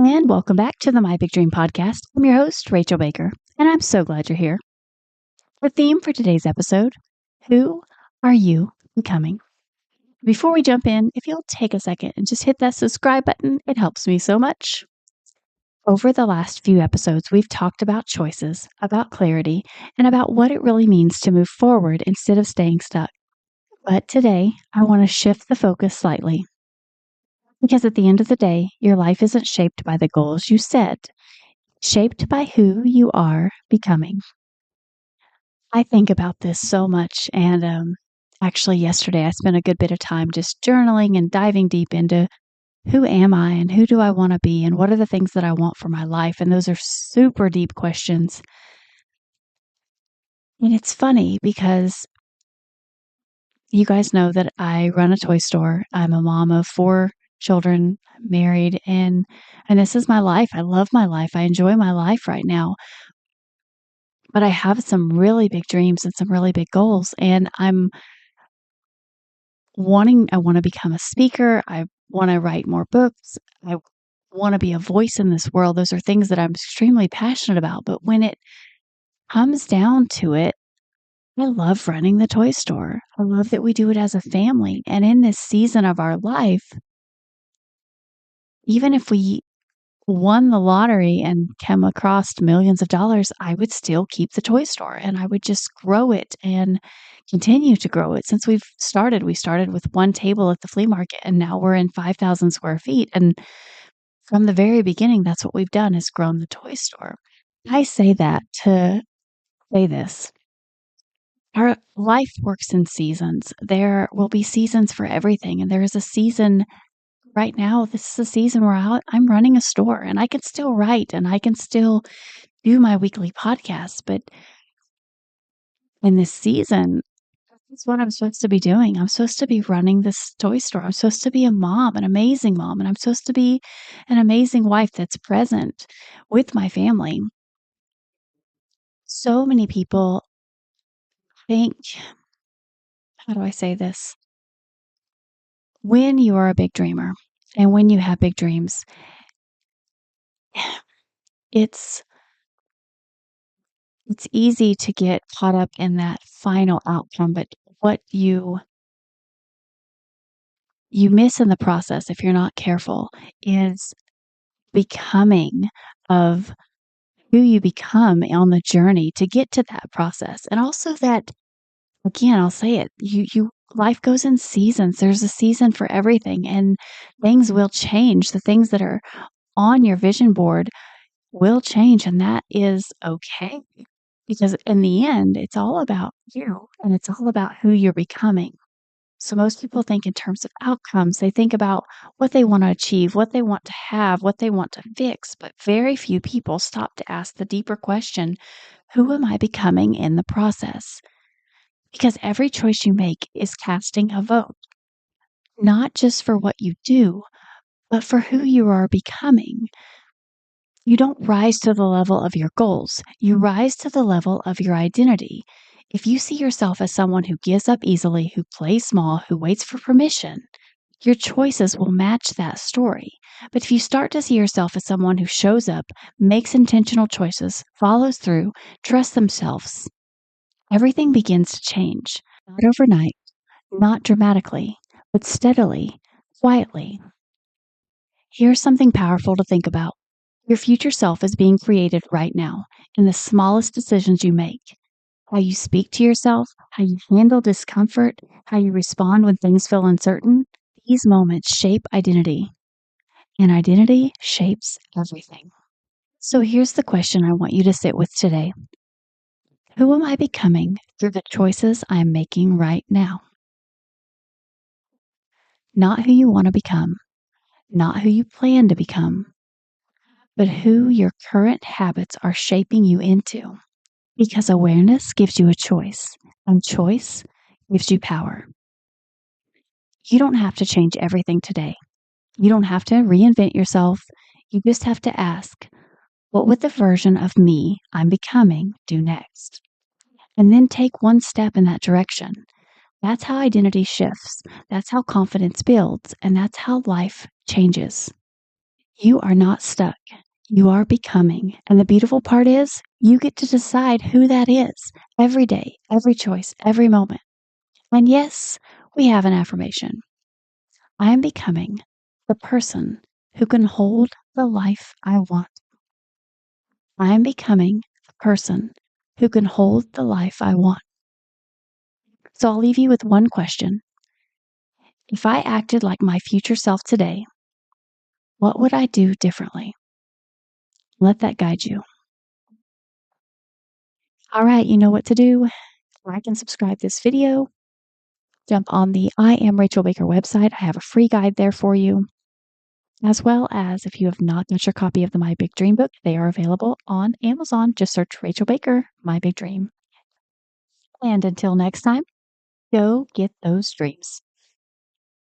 And welcome back to the My Big Dream podcast. I'm your host, Rachel Baker, and I'm so glad you're here. The theme for today's episode: who are you becoming? Before we jump in, if you'll take a second and just hit that subscribe button, it helps me so much. Over the last few episodes, we've talked about choices, about clarity, and about what it really means to move forward instead of staying stuck. But today, I want to shift the focus slightly. Because at the end of the day, your life isn't shaped by the goals you set, shaped by who you are becoming. I think about this so much, and actually yesterday I spent a good bit of time just journaling and diving deep into who am I and who do I want to be and what are the things that I want for my life, and those are super deep questions. And it's funny because you guys know that I run a toy store. I'm a mom of 4 children, married, and this is my life. I love my life. I enjoy my life right now. But I have some really big dreams and some really big goals, and I want to become a speaker. I want to write more books. I want to be a voice in this world. Those are things that I'm extremely passionate about. But when it comes down to it, I love running the toy store. I love that we do it as a family. And in this season of our life, even if we won the lottery and come across millions of dollars, I would still keep the toy store and I would just grow it and continue to grow it. Since we started with one table at the flea market and now we're in 5,000 square feet. And from the very beginning, that's what we've done, is grown the toy store. I say that to say this. Our life works in seasons. There will be seasons for everything. And there is a season right now. This is a season where I'm running a store and I can still write and I can still do my weekly podcast. But in this season, that's what I'm supposed to be doing. I'm supposed to be running this toy store. I'm supposed to be a mom, an amazing mom, and I'm supposed to be an amazing wife that's present with my family. So many people think, how do I say this? When you are a big dreamer and when you have big dreams, it's easy to get caught up in that final outcome, but what you miss in the process, if you're not careful, is becoming of who you become on the journey to get to that process. And also that, again, I'll say it, you life goes in seasons. There's a season for everything and things will change. The things that are on your vision board will change, and that is okay. Because in the end, it's all about you and it's all about who you're becoming. So most people think in terms of outcomes. They think about what they want to achieve, what they want to have, what they want to fix, but very few people stop to ask the deeper question, who am I becoming in the process? Because every choice you make is casting a vote, not just for what you do, but for who you are becoming. You don't rise to the level of your goals. You rise to the level of your identity. If you see yourself as someone who gives up easily, who plays small, who waits for permission, your choices will match that story. But if you start to see yourself as someone who shows up, makes intentional choices, follows through, trusts themselves, everything begins to change. Not overnight, not dramatically, but steadily, quietly. Here's something powerful to think about. Your future self is being created right now in the smallest decisions you make. How you speak to yourself, how you handle discomfort, how you respond when things feel uncertain. These moments shape identity, and identity shapes everything. So here's the question I want you to sit with today. Who am I becoming through the choices I'm making right now? Not who you want to become, not who you plan to become, but who your current habits are shaping you into. Because awareness gives you a choice, and choice gives you power. You don't have to change everything today. You don't have to reinvent yourself. You just have to ask, what would the version of me I'm becoming do next? And then take one step in that direction. That's how identity shifts. That's how confidence builds. And that's how life changes. You are not stuck. You are becoming. And the beautiful part is, you get to decide who that is every day, every choice, every moment. And yes, we have an affirmation. I am becoming the person who can hold the life I want. I am becoming the person who can hold the life I want. So I'll leave you with one question. If I acted like my future self today, what would I do differently? Let that guide you. All right, you know what to do. Like and subscribe this video. Jump on the I Am Rachel Baker website. I have a free guide there for you. As well as if you have not got your copy of the My Big Dream book, they are available on Amazon. Just search Rachel Baker, My Big Dream. And until next time, go get those dreams.